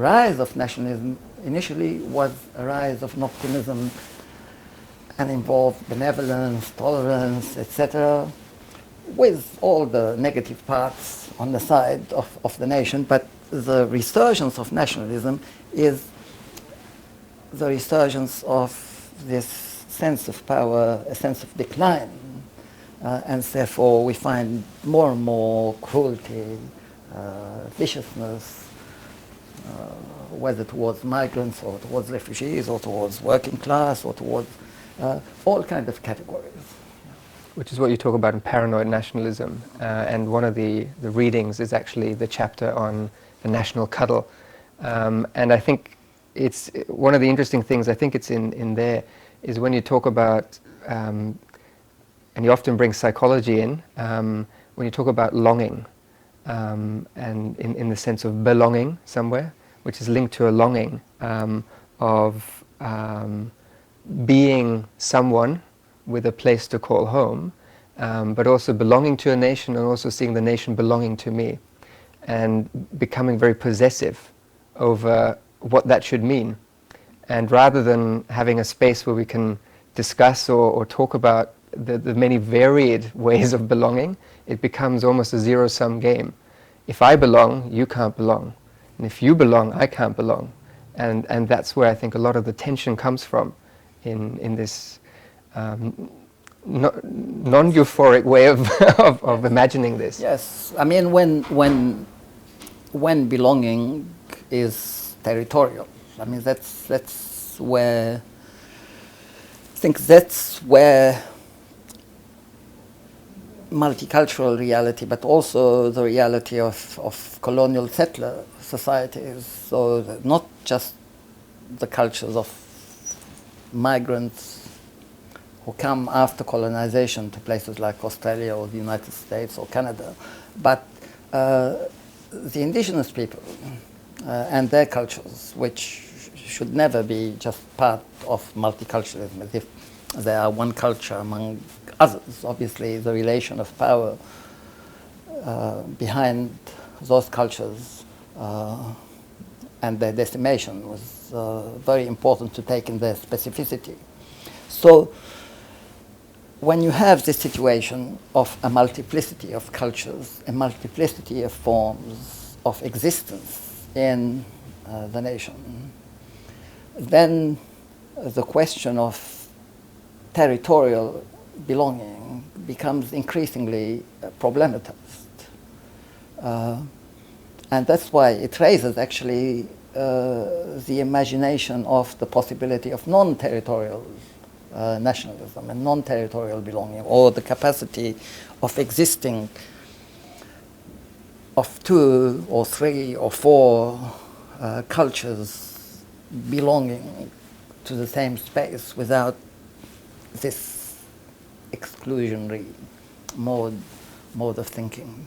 rise of nationalism initially was a rise of an optimism and involved benevolence, tolerance, etc., with all the negative parts on the side of the nation. But the resurgence of nationalism is the resurgence of this sense of power, a sense of decline. And therefore we find more and more cruelty, viciousness, whether towards migrants or towards refugees or towards working class or towards all kinds of categories. Which is what you talk about in Paranoid Nationalism. And one of the readings is actually the chapter on the national cuddle. And I think it's one of the interesting things, I think it's in there, is when you talk about, and you often bring psychology in, when you talk about longing, and in the sense of belonging somewhere, which is linked to a longing of being someone with a place to call home, but also belonging to a nation and also seeing the nation belonging to me, and becoming very possessive over what that should mean. And rather than having a space where we can discuss or talk about the many varied ways of belonging, it becomes almost a zero-sum game. If I belong, you can't belong. And if you belong, I can't belong. And that's where I think a lot of the tension comes from in this non-euphoric way of imagining this. Yes, I mean when belonging is territorial, I mean that's where I think that's where multicultural reality, but also the reality of colonial settler societies, so that not just the cultures of migrants who come after colonization to places like Australia or the United States or Canada, but the indigenous people and their cultures, which should never be just part of multiculturalism, as if they are one culture among others. Obviously, the relation of power behind those cultures and their decimation was very important to take in their specificity. So when you have this situation of a multiplicity of cultures, a multiplicity of forms of existence in the nation, then the question of territorial belonging becomes increasingly problematized. And that's why it raises actually the imagination of the possibility of non-territorial nationalism and non-territorial belonging, or the capacity of existing of 2 or 3 or 4 cultures belonging to the same space without this exclusionary mode of thinking.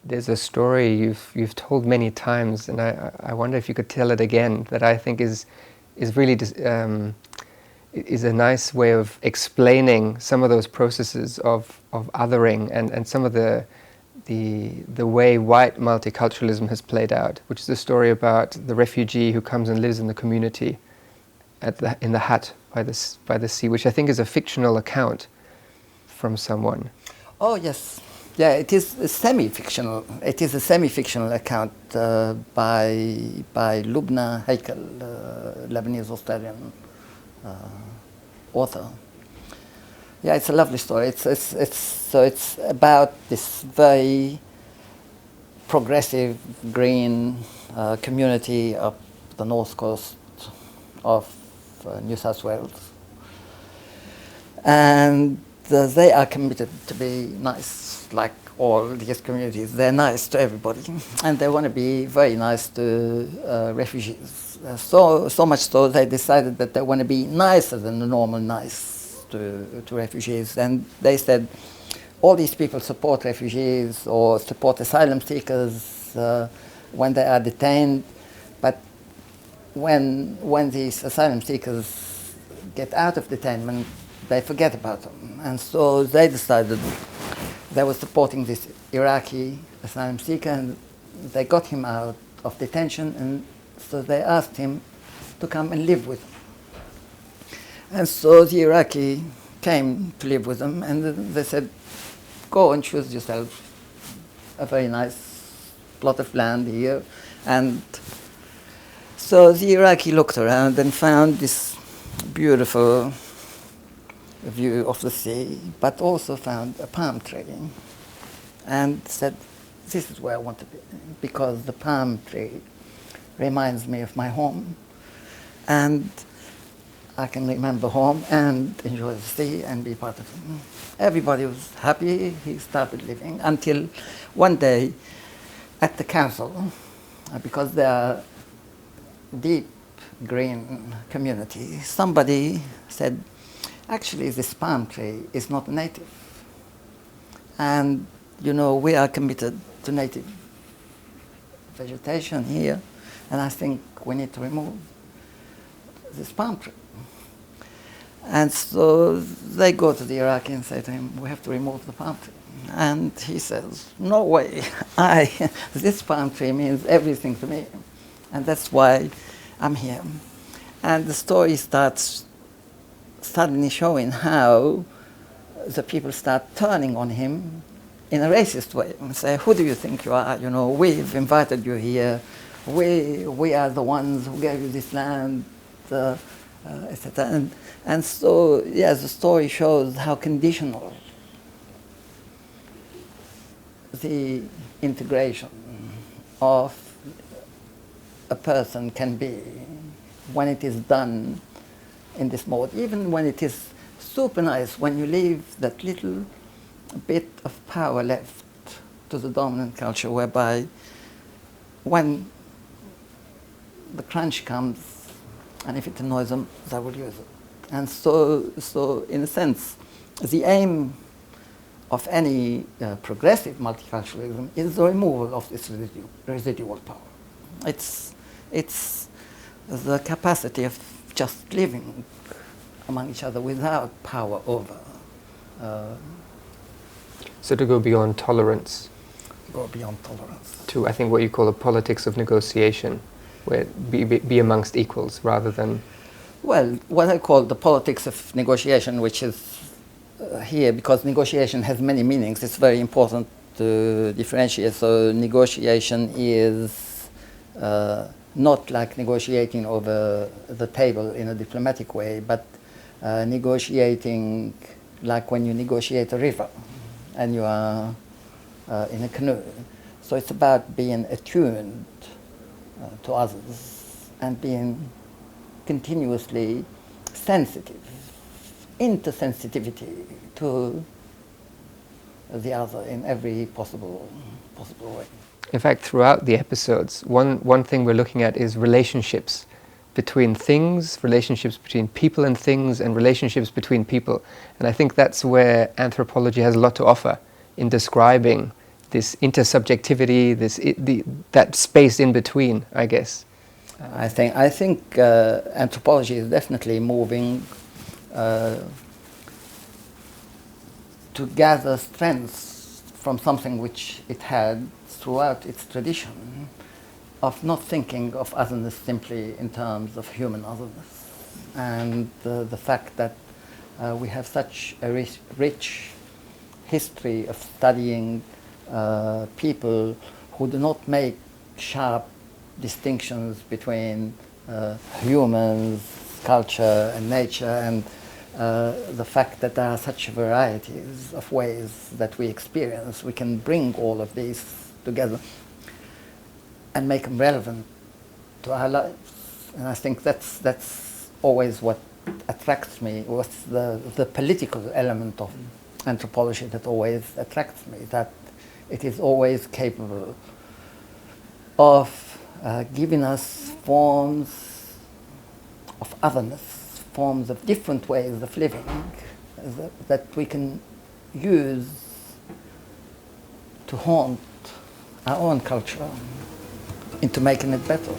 There's a story you've told many times, and I wonder if you could tell it again, that I think is really is a nice way of explaining some of those processes of othering and some of the way white multiculturalism has played out, which is a story about the refugee who comes and lives in the community in the hut by the sea, which I think is a fictional account from someone. Oh yes, yeah, it is a semi-fictional. It is a semi-fictional account by Lubna Heikel, Lebanese Australian author. Yeah, it's a lovely story. It's about this very progressive green community up the north coast of New South Wales, and they are committed to be nice, like all these communities. They're nice to everybody, and they want to be very nice to refugees. So much so they decided that they want to be nicer than the normal nice to refugees. And they said, all these people support refugees or support asylum seekers when they are detained, but when these asylum seekers get out of detainment, they forget about them. And so they decided they were supporting this Iraqi asylum seeker, and they got him out of detention, and So they asked him to come and live with them. And so the Iraqi came to live with them, and they said, go and choose yourself a very nice plot of land here. And so the Iraqi looked around and found this beautiful view of the sea, but also found a palm tree, and said, this is where I want to be, because the palm tree reminds me of my home, and I can remember home and enjoy the sea and be part of it. Everybody was happy. He started living until one day at the council, because they are deep green community, somebody said, actually this palm tree is not native. And you know, we are committed to native vegetation here, and I think we need to remove this palm tree. And so they go to the Iraqi and say to him, we have to remove the palm tree. And he says, no way, this palm tree means everything to me, and that's why I'm here. And the story starts suddenly showing how the people start turning on him in a racist way and say, who do you think you are? You know, we've invited you here. We are the ones who gave you this land, etc. And so, yes, the story shows how conditional the integration of a person can be when it is done in this mode, even when it is super nice, when you leave that little bit of power left to the dominant culture, whereby when the crunch comes, and if it annoys them, they will use it. And so in a sense, the aim of any progressive multiculturalism is the removal of this residual power. It's the capacity of just living among each other without power over. So to go beyond tolerance. Go beyond tolerance. To, I think, what you call a politics of negotiation, where be amongst equals rather than... Well, what I call the politics of negotiation, which is here, because negotiation has many meanings, it's very important to differentiate. So negotiation is not like negotiating over the table in a diplomatic way, but negotiating like when you negotiate a river and you are in a canoe. So it's about being attuned to others and being continuously sensitive, intersensitivity to the other in every possible way. In fact, throughout the episodes, one thing we're looking at is relationships between things, relationships between people and things, and relationships between people. And I think that's where anthropology has a lot to offer in describing this intersubjectivity, that space in between, I guess. I think anthropology is definitely moving to gather strengths from something which it had throughout its tradition of not thinking of otherness simply in terms of human otherness. And the fact that we have such a rich history of studying people who do not make sharp distinctions between humans, culture and nature, and the fact that there are such varieties of ways that we experience, we can bring all of these together and make them relevant to our lives. And I think that's always what attracts me, what's the political element of anthropology that always attracts me, that it is always capable of giving us forms of otherness, forms of different ways of living that we can use to haunt our own culture into making it better.